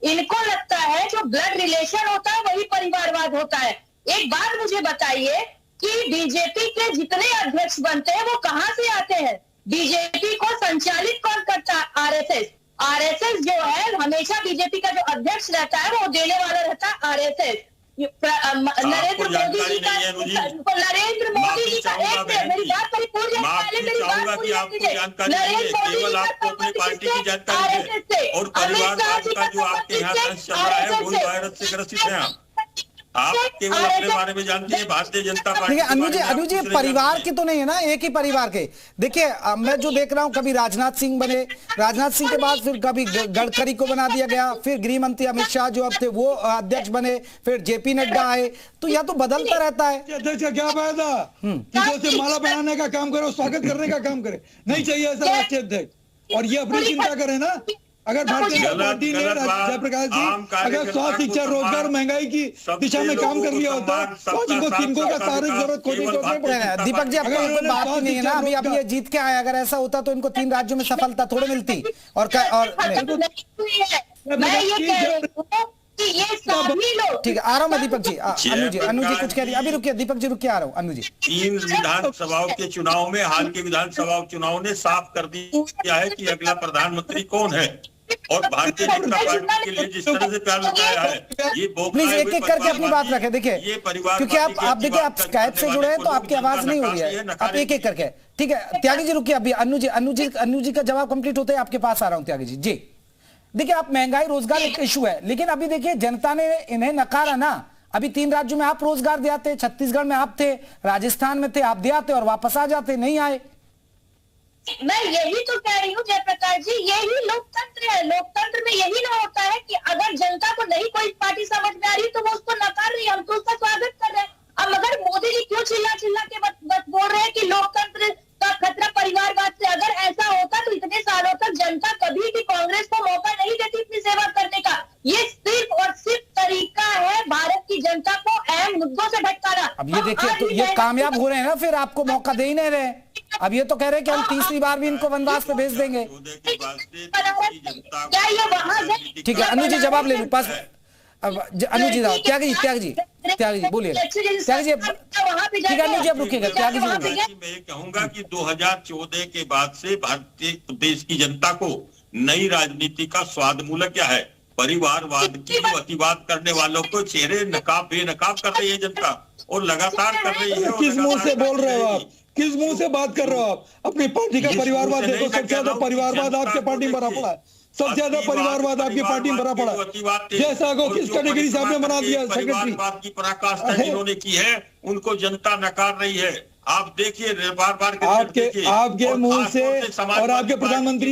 इनको लगता है जो ब्लड रिलेशन होता है वही परिवारवाद होता है। एक बात मुझे बताइए कि बीजेपी के जितने अध्यक्ष बनते हैं वो कहां से आते हैं? बीजेपी को संचालित कौन करता है? आरएसएस। आरएसएस जो है हमेशा बीजेपी का जो अध्यक्ष रहता है वो देने वाला रहता है आरएसएस। नरेंद्र मोदी जी का एक मेरी बात परिपूर्ण मेरी बात पूरी नरेंद्र मोदी जी आरएसएस से, अमित शाह जी का आरएसएस से। आप केवल अपने बारे में जानती है, भारतीय जनता पार्टी। देखिए अनु जी परिवार की तो नहीं है ना, एक ही परिवार के। देखिए मैं जो देख रहा हूं, कभी राजनाथ सिंह बने, राजनाथ सिंह के बाद फिर कभी गडकरी को बना दिया गया, फिर गृह मंत्री अमित शाह जो अब थे वो अध्यक्ष बने, फिर जेपी नड्डा आए, तो यह तो बदलता रहता है। अध्यक्ष का क्या फायदा कि जो से माला बनाने का काम करे, स्वागत करने का काम करे? नहीं चाहिए ऐसा राष्ट्रीय अध्यक्ष। और ये अपनी चिंता करे ना। अगर भारतीय जनता पार्टी ने जयप्रकाश जी अगर स्वास्थ्य, शिक्षा, रोजगार, महंगाई की दिशा में काम कर लिया होता तो इनको तिनकों का सारे जरूरत खोजने की जरूरत नहीं पड़ेगा। दीपक जी आपको कोई बात ही नहीं है ना, अभी अब ये जीत के आए, अगर ऐसा होता तो इनको 3 राज्यों में सफलता थोड़ी मिलती। और मैं ये कह रही हूं कि ये सभी लोग। ठीक है, आ रहा हूं मैं दीपक जी। अनु जी कुछ कह रही है, अभी रुकिए दीपक जी, रुकिए, आ रहा हूं अनु जी। 3 विधानसभाओं के चुनाव में, हाल के विधानसभा चुनाव ने साफ कर दिया है कि अगला प्रधानमंत्री कौन है। और भारतीय जनता पार्टी के लिए जिस तरह से प्यार लगाया है, ये प्लीज एक एक करके अपनी बात रखें। देखिए क्योंकि आप देखिए आप स्काइप से जुड़े हैं तो आपकी आवाज नहीं हो रही है, आप एक एक करके। ठीक है त्यागी जी रुकिए, अभी अनु जी का जवाब कंप्लीट होता है आपके पास आ रहा हूं त्यागी जी। देखिए आप महंगाई रोजगार एक इशू है, लेकिन अभी देखिए जनता ने इन्हें नकारा ना। अभी 3 राज्यों में आप रोजगार दियाते, छत्तीसगढ़ में आप थे, राजस्थान में थे, आप दियाते और वापस आ जाते, नहीं आए। मैं यही तो कह रही हूँ जयप्रकाश जी, यही लोकतंत्र है। लोकतंत्र में यही ना होता है कि अगर जनता को नहीं कोई पार्टी समझ में आ रही तो वो उसको नकार रही है, हम तो उसका स्वागत कर रहे हैं। अब मगर मोदी जी क्यों चिल्ला के बोल रहे हैं कि लोकतंत्र का खतरा परिवारवाद से? अगर ऐसा होता तो इतने सालों तक जनता कभी भी कांग्रेस को मौका नहीं देती अपनी सेवा करने का। ये सिर्फ और सिर्फ तरीका है भारत की जनता को अहम मुद्दों से भटकाना। अब ये देखिए तो ये कामयाब हो रहे हैं ना, फिर आपको मौका दे ही नहीं रहे। अब ये तो कह रहे हैं कि हम 3री बार भी इनको वनवास पे भेज देंगे। क्या ये वहां से? ठीक है अनु जी जवाब ले लूं पास। अब अनु जी त्यागी जी बोलिए। त्यागी जी ठीक है अनु जी अब रुकिएगा, त्यागी जी बोलिए। मैं कहूंगा कि 2014 के बाद से भारतीय देश की जनता को नई राजनीति का स्वाद मूलक क्या है? परिवारवाद की अतिवाद करने वालों को चेहरे नकाब बेनकाब कर रही है जनता, और लगातार कर रही है। किस मुंह से बोल रहे हो आप? किस मुंह से बात कर रहे हो आप? अपनी पार्टी का परिवारवाद देखो, सबसे ज्यादा परिवारवाद आपके पार्टी में भरा पड़ा है। सबसे ज्यादा परिवारवाद आपकी पार्टी में भरा पड़ा है। जैसा को किस कैटेगरी से आपने बना दिया सेक्रेटरी? की पराकाष्ठा जिन्होंने की है उनको जनता नकार रही है। आप देखिए बार-बार आपके मुंह से और आपके प्रधानमंत्री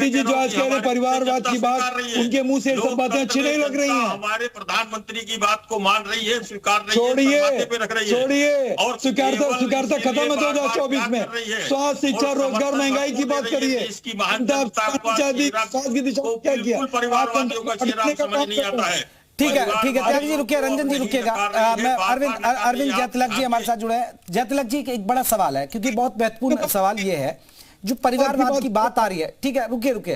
जी जो आज कह रहे परिवारवाद की बात, उनके मुंह से सब बातें अच्छी नहीं लग रही हैं। हमारे प्रधानमंत्री की बात को मान रही है, स्वीकार रही है, छोड़िए और स्वीकारता खत्म है 2024 में। स्वास्थ्य, शिक्षा, रोजगार, महंगाई की बात करिए। इसकी महानता की दिशा क्या किया? परिवारवादियों का चेहरा समझ नहीं आता है। ठीक है त्यागी जी रुकिए, रंजन जी रुकिएगा। मैं अरविंद जयतिलक जी हमारे साथ जुड़े हैं। जयतिलक जी एक बड़ा सवाल है, क्योंकि बहुत महत्वपूर्ण सवाल ये है जो परिवारवाद की बात आ रही है। ठीक है रुकिए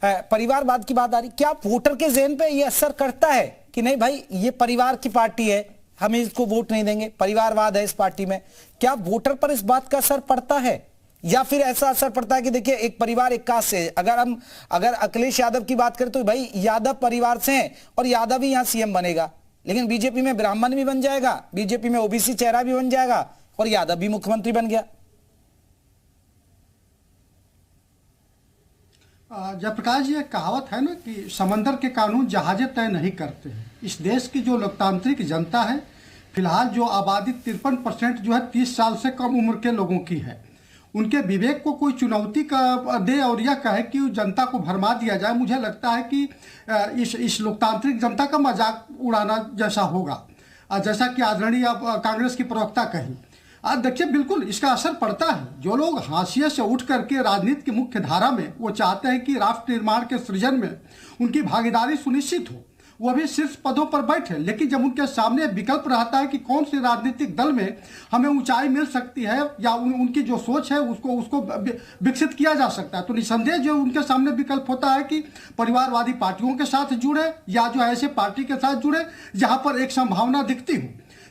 परिवारवाद की बात आ रही, क्या वोटर के ज़हन पे ये असर करता है कि नहीं भाई ये परिवार की पार्टी है, हम इसको वोट नहीं देंगे, परिवारवाद है इस पार्टी में? क्या वोटर पर इस बात का असर पड़ता है, या फिर ऐसा असर पड़ता है कि देखिए एक परिवार एक कास्ट से? अगर अखिलेश यादव की बात करें तो भाई यादव परिवार से हैं और यादव ही यहां सीएम बनेगा, लेकिन बीजेपी में ब्राह्मण भी बन जाएगा, बीजेपी में ओबीसी चेहरा भी बन जाएगा और यादव भी मुख्यमंत्री बन गया। जयप्रकाश जी एक कहावत है ना कि समंदर के कानून जहाजें तय नहीं करते हैं। इस देश की जो लोकतांत्रिक जनता है, फिलहाल जो आबादी 53% जो है 30 साल से कम उम्र के लोगों की है, उनके विवेक को कोई चुनौती का दे और यह कहे कि जनता को भरमा दिया जाए, मुझे लगता है कि इस लोकतांत्रिक जनता का मजाक उड़ाना जैसा होगा। जैसा कि आदरणीय कांग्रेस की प्रवक्ता कही, देखिए बिल्कुल इसका असर पड़ता है। जो लोग हाशिए से उठ करके राजनीति की मुख्य धारा में, वो चाहते हैं कि राष्ट्र निर्माण के सृजन में उनकी भागीदारी सुनिश्चित हो, वो भी शीर्ष पदों पर बैठे, लेकिन जब उनके सामने विकल्प रहता है कि कौन से राजनीतिक दल में हमें ऊंचाई मिल सकती है या उनकी जो सोच है उसको विकसित किया जा सकता है, तो निसंदेह जो उनके सामने विकल्प होता है कि परिवारवादी पार्टियों के साथ जुड़े या जो ऐसे पार्टी के साथ जुड़े जहां पर एक संभावना दिखती हो।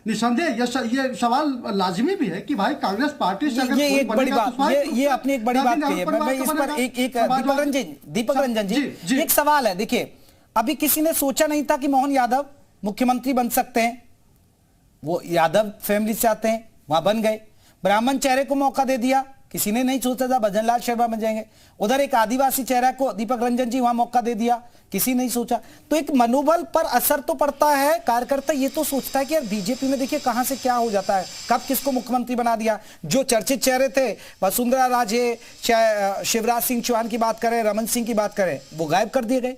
निसंदेह ये सवाल लाजमी भी है कि भाई कांग्रेस पार्टी से अगर ये एक बड़ी बात, ये अपनी एक बड़ी बात कही है। मैं इस पर एक दीपक रंजन जी एक सवाल है। देखिए, अभी किसी ने सोचा नहीं था कि मोहन यादव मुख्यमंत्री बन सकते हैं। वो यादव फैमिली से आते हैं, वहां बन गए। ब्राह्मण चेहरे को मौका दे दिया, किसी ने नहीं सोचा था भजन लाल शर्मा बन जाएंगे। उधर एक आदिवासी चेहरा को दीपक रंजन जी वहां मौका दे दिया, किसी नहीं सोचा। तो एक मनोबल पर असर तो पड़ता है। कार्यकर्ता ये तो सोचता है कि यार बीजेपी में देखिए कहां से क्या हो जाता है, कब किसको मुख्यमंत्री बना दिया। जो चर्चित चेहरे थे, वसुंधरा राजे, शिवराज सिंह चौहान की बात करें, रमन सिंह की बात करें, वो गायब कर दिए गए।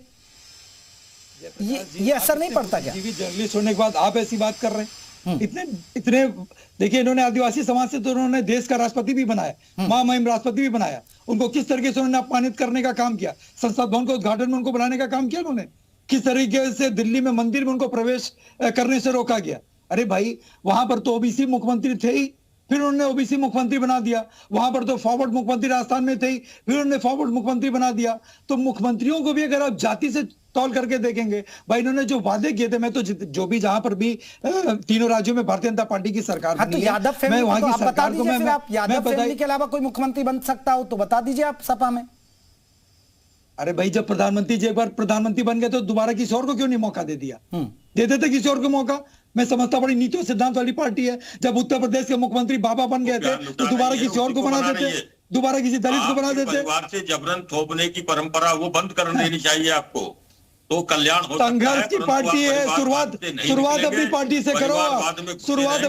ये असर नहीं पड़ता क्या? जर्नलिस्ट होने के बाद आप ऐसी बात कर रहे हैं? इतने देखिए, इन्होंने आदिवासी समाज से तो उन्होंने देश का राष्ट्रपति भी बनाया, महामहिम राष्ट्रपति भी बनाया। उनको किस तरीके से उन्होंने अपमानित करने का काम किया, संसद भवन के उद्घाटन में उनको बुलाने का काम किया उन्होंने, किस तरीके से दिल्ली में मंदिर में उनको प्रवेश करने से रोका गया। अरे भाई, वहां पर तो ओबीसी मुख्यमंत्री थे ही, फिर उन्होंने ओबीसी मुख्यमंत्री बना दिया। वहां पर तो फॉरवर्ड मुख्यमंत्री राजस्थान में थे ही, फिर उन्होंने फॉरवर्ड मुख्यमंत्री बना दिया। तो मुख्यमंत्रियों को भी अगर आप जाति से तौल करके देखेंगे, भाई इन्होंने जो वादे किए थे, मैं तो जो भी जहां पर भी तीनों राज्यों में भारतीय जनता पार्टी की सरकार तो यादव फैमिली को आप बता दीजिए, फिर आप यादव फैमिली के अलावा कोई मुख्यमंत्री बन सकता हो तो बता दीजिए आप सपा में। अरे भाई, जब प्रधानमंत्री जी एक बार प्रधानमंत्री बन गए तो दोबारा किसी और को क्यों नहीं मौका दे दिया? दे देते किसी और को मौका। मैं समझता बड़ी नीति और सिद्धांत वाली पार्टी है। जब उत्तर प्रदेश के मुख्यमंत्री बाबा बन गए थे तो दोबारा किसी और को बना देते, दोबारा किसी दलित को बना देते। परिवार से जबरन थोपने की परंपरा वो बंद कर देनी चाहिए आपको, तो कल्याण हो सकता है। संघर्ष की पार्टी है, शुरुआत अपनी पार्टी से करो, शुरुआत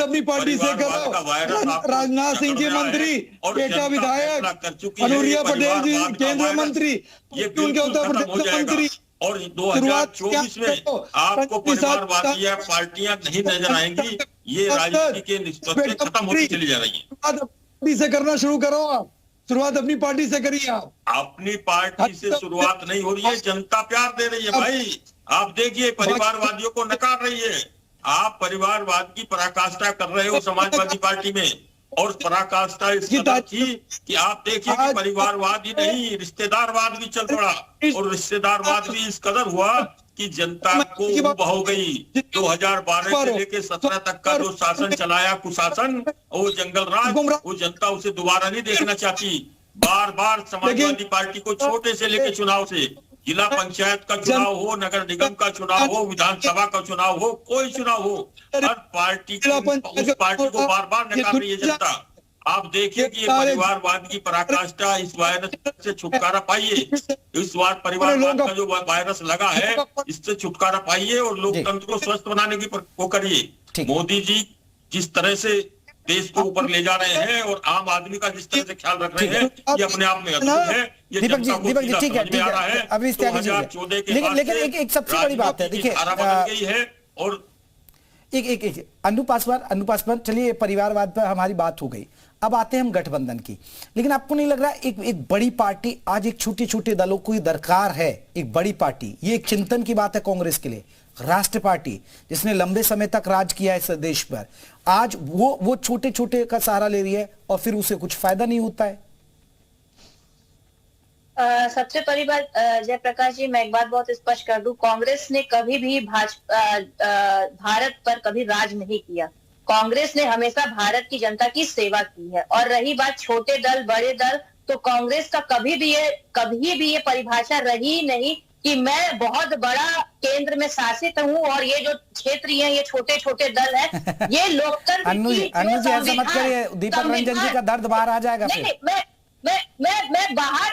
अपनी पार्टी से करो। राजनाथ सिंह जी मंत्री, बेटा विधायक, अनुप्रिया पटेल जी केंद्रीय मंत्री, उनके उत्तर प्रदेश मंत्री। और 2024 में आपको परिवारवादी पार्टियां नहीं नजर आएंगी। ये राजनीति के निष्पत्ति खत्म होती चली जा रही है। से करना शुरू करो आप, शुरुआत अपनी पार्टी से करिए आप। अपनी पार्टी से शुरुआत नहीं हो रही है, जनता प्यार दे रही है भाई। आप देखिए, परिवारवादियों को नकार रही है। आप परिवारवाद की पराकाष्ठा कर रहे हो समाजवादी पार्टी में, और पराकाष्ठा इस कदर थी कि आप देखिए कि परिवारवाद ही नहीं, रिश्तेदारवाद भी चल पड़ा। और रिश्तेदारवाद भी इस कदर हुआ कि जनता को ऊब हो गई। 2012 से लेकर 17 तक का जो शासन चलाया, कुशासन, वो जंगल राज, वो जनता उसे दोबारा नहीं देखना चाहती। बार बार समाजवादी पार्टी को छोटे से लेकर चुनाव से, जिला पंचायत का चुनाव हो, नगर निगम का चुनाव हो, विधानसभा का चुनाव हो, कोई चुनाव हो, हर पार्टी उस पार्टी को बार बार नकार रही है जनता। आप देखिए कि ये परिवारवाद की पराकाष्ठा, इस वायरस से छुटकारा पाइए। इस बार परिवारवाद का जो वायरस लगा है, इससे छुटकारा पाइए और लोकतंत्र को स्वस्थ बनाने की वो करिए। मोदी जी जिस तरह से देश को ऊपर ले जा रहे हैं और आम आदमी का जिस तरह से ख्याल रख रहे हैं, ये अपने आप में अद्भुत है। ये दीपक जी ठीक है, अभी 2014 के बाद लेकिन एक सबसे बड़ी बात है, देखिए गई है। और एक अनु पासवान, चलिए परिवारवाद पर हमारी बात हो गई, अब आते हैं हम गठबंधन की। लेकिन आपको नहीं लग रहा एक बड़ी पार्टी आज एक छोटे छोटे दलों को दरकार है? एक बड़ी पार्टी, ये एक चिंतन की बात है कांग्रेस के लिए। राष्ट्र पार्टी जिसने लंबे समय तक राज किया है इस देश पर, आज वो छोटे छोटे का सहारा ले रही है और फिर उसे कुछ फायदा नहीं होता है। सबसे पहली बात जयप्रकाश जी, मैं एक बात बहुत स्पष्ट कर दूं, कांग्रेस ने कभी भी भारत पर कभी राज नहीं किया। कांग्रेस ने हमेशा भारत की जनता की सेवा की है। और रही बात छोटे दल बड़े दल, तो कांग्रेस का कभी भी ये परिभाषा रही नहीं कि मैं बहुत बड़ा केंद्र में शासित हूँ और ये जो क्षेत्र है ये छोटे छोटे दल है। ये लोकतंत्र अन्नू जी ऐसा मत करिए, दीपक रंजन जी का दर्द बाहर आ जाएगा।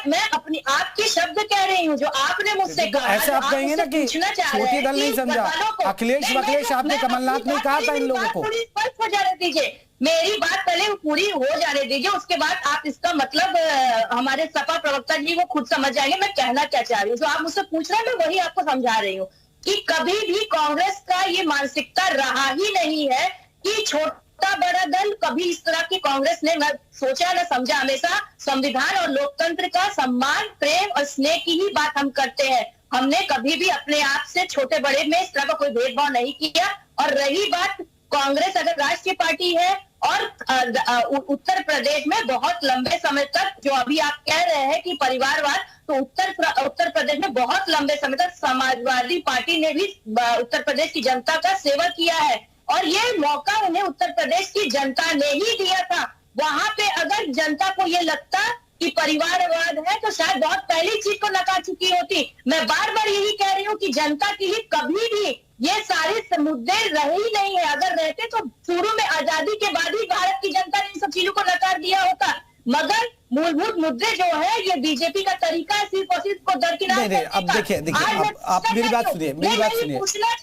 मैं अपनी आपके शब्द कह रही हूँ जो आपने मुझसे कहा। ऐसे आप कहेंगे ना कि छोटी दल नहीं समझा, अखिलेश आपने कमलनाथ ने कहा था इन लोगों को। स्पष्ट हो जाने दीजिए, मेरी बात पहले पूरी हो जाने दीजिए, उसके बाद आप इसका मतलब हमारे सपा प्रवक्ता जी वो खुद समझ जाएंगे मैं कहना क्या चाह रही हूँ। जो आप मुझसे पूछ रहे हैं मैं वही आपको समझा रही हूँ कि कभी भी कांग्रेस का ये मानसिकता रहा ही नहीं है कि छोटा बड़ा दल, कभी इस तरह की कांग्रेस ने न सोचा न समझा। हमेशा संविधान और लोकतंत्र का सम्मान, प्रेम और स्नेह की ही बात हम करते हैं। हमने कभी भी अपने आप से छोटे बड़े में इस तरह का कोई भेदभाव नहीं किया। और रही बात कांग्रेस अगर राष्ट्रीय पार्टी है और उत्तर प्रदेश में बहुत लंबे समय तक जो अभी आप कह रहे हैं कि परिवारवाद, तो उत्तर प्रदेश में बहुत लंबे समय तक समाजवादी पार्टी ने भी उत्तर प्रदेश की जनता का सेवा किया है और ये मौका उन्हें उत्तर प्रदेश की जनता ने ही दिया था। वहां पे अगर जनता को ये लगता कि परिवारवाद है तो शायद बहुत पहली चीज को नकार चुकी होती। मैं बार बार यही कह रही हूँ कि जनता के लिए कभी भी ये सारे मुद्दे रहे ही नहीं है। अगर रहते तो शुरू में आजादी के बाद ही भारत की जनता ने इन सब चीजों को नकार दिया होता। मगर मूलभूत मुद्दे जो है ये बीजेपी का तरीका है सिर्फ और सिर्फ को दरकिनार करने का। अब देखिए आप मेरी बात सुनिए,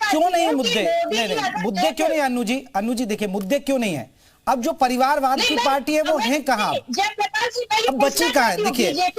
क्यों नहीं है मुद्दे? नहीं, मुद्दे क्यों नहीं है अन्नू जी देखिए मुद्दे क्यों नहीं है? अब जो परिवारवाद की पार्टी है वो है कहाँ? अब बची कहाँ है? देखिए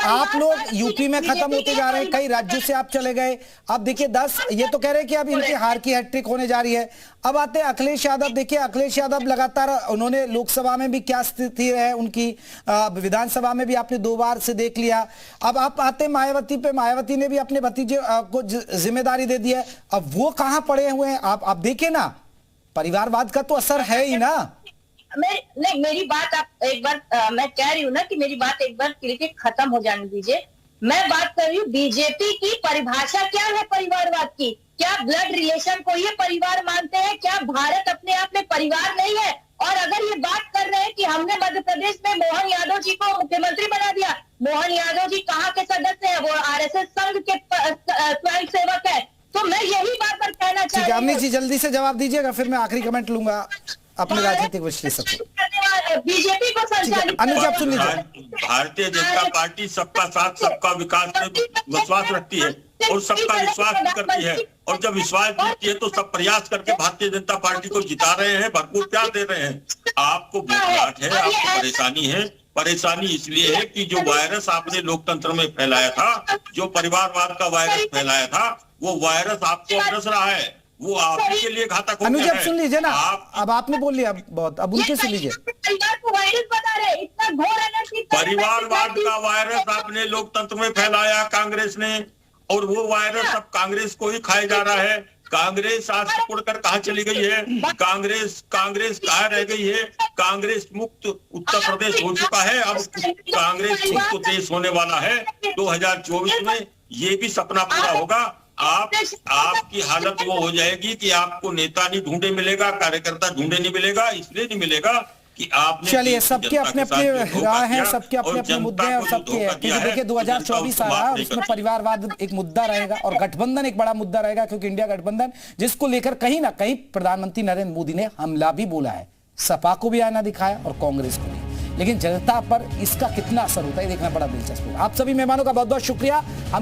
आप लोग यूपी में खत्म होते जा रहे हैं, कई राज्यों से आप चले गए। अब देखिए 10 ये तो कह रहे हैं कि अब इनकी हार की हैट्रिक होने जा रही है। अब आते हैं अखिलेश यादव। देखिए अखिलेश यादव लगातार उन्होंने लोकसभा में भी क्या स्थिति है उनकी, विधानसभा में भी आपने 2 बार से देख लिया। अब आप आते मायावती पे, मायावती ने भी अपने भतीजे को जिम्मेदारी दे दी है। अब वो कहाँ पड़े हुए हैं? आप देखिए ना, परिवारवाद का तो असर है ही ना। नहीं मेरी बात आप एक बार मैं कह रही हूँ ना कि मेरी बात एक बार क्रिकेट खत्म हो जाने दीजिए। मैं बात कर रही हूँ बीजेपी की परिभाषा क्या है परिवारवाद की? क्या ब्लड रिलेशन को ये परिवार मानते हैं? क्या भारत अपने आप में परिवार नहीं है? और अगर ये बात कर रहे हैं कि हमने मध्य प्रदेश में मोहन यादव जी को मुख्यमंत्री बना दिया, मोहन यादव जी कहाँ के सदस्य हैं? वो आरएसएस संघ के स्वयं सेवक है। तो मैं यही बात पर कहना चाहती हूँ। अमित जी जल्दी से जवाब दीजिएगा, फिर मैं आखिरी कमेंट लूंगा अपने राजनीतिक विश्लेषक से। बीजेपी को संचालित अनुज सुन लीजिए। भारतीय जनता पार्टी सबका साथ सबका विकास में विश्वास रखती है और सबका विश्वास भी करती है। और जब विश्वास जीतती है तो सब प्रयास करके भारतीय जनता पार्टी को जिता रहे हैं, भरपूर प्यार दे रहे हैं। आपको बुखलाहट है, आपको परेशानी है। परेशानी इसलिए है कि जो वायरस आपने लोकतंत्र में फैलाया था, जो परिवारवाद का वायरस फैलाया था, वो वायरस आपको ग्रस रहा है, वो आपके के लिए घातक हो गया है। सुन लीजिए ना, अब आपने बोल लिया बहुत, अब उनके सुन लीजिए। परिवारवाद का वायरस आपने लोकतंत्र में फैलाया कांग्रेस ने, और वो वायरस अब कांग्रेस को ही खाया जा रहा है। कांग्रेस आज सिकुड़कर कहाँ चली गई है? कांग्रेस कहाँ रह गई है? कांग्रेस मुक्त उत्तर प्रदेश हो चुका है, अब कांग्रेस मुक्त देश होने वाला है। 2024 में ये भी सपना पूरा होगा। आपकी हालत वो हो जाएगी कि आपको नेता नहीं ढूंढे मिलेगा, कार्यकर्ता ढूंढे नहीं मिलेगा। इसलिए नहीं मिलेगा कि आपने, चलिए सबके अपने अपने राय हैं, सबके अपने अपने मुद्दे हैं और सबके हैं। क्योंकि देखिए 2024 आ रहा है और उसमें परिवारवाद एक मुद्दा रहेगा और गठबंधन एक बड़ा मुद्दा रहेगा, क्योंकि इंडिया गठबंधन जिसको लेकर कहीं ना कहीं प्रधानमंत्री नरेंद्र मोदी ने हमला भी बोला है, सपा को भी आईना दिखाया और कांग्रेस को भी। लेकिन जनता पर इसका कितना असर होता है देखना बड़ा दिलचस्प है। आप सभी मेहमानों का बहुत बहुत शुक्रिया।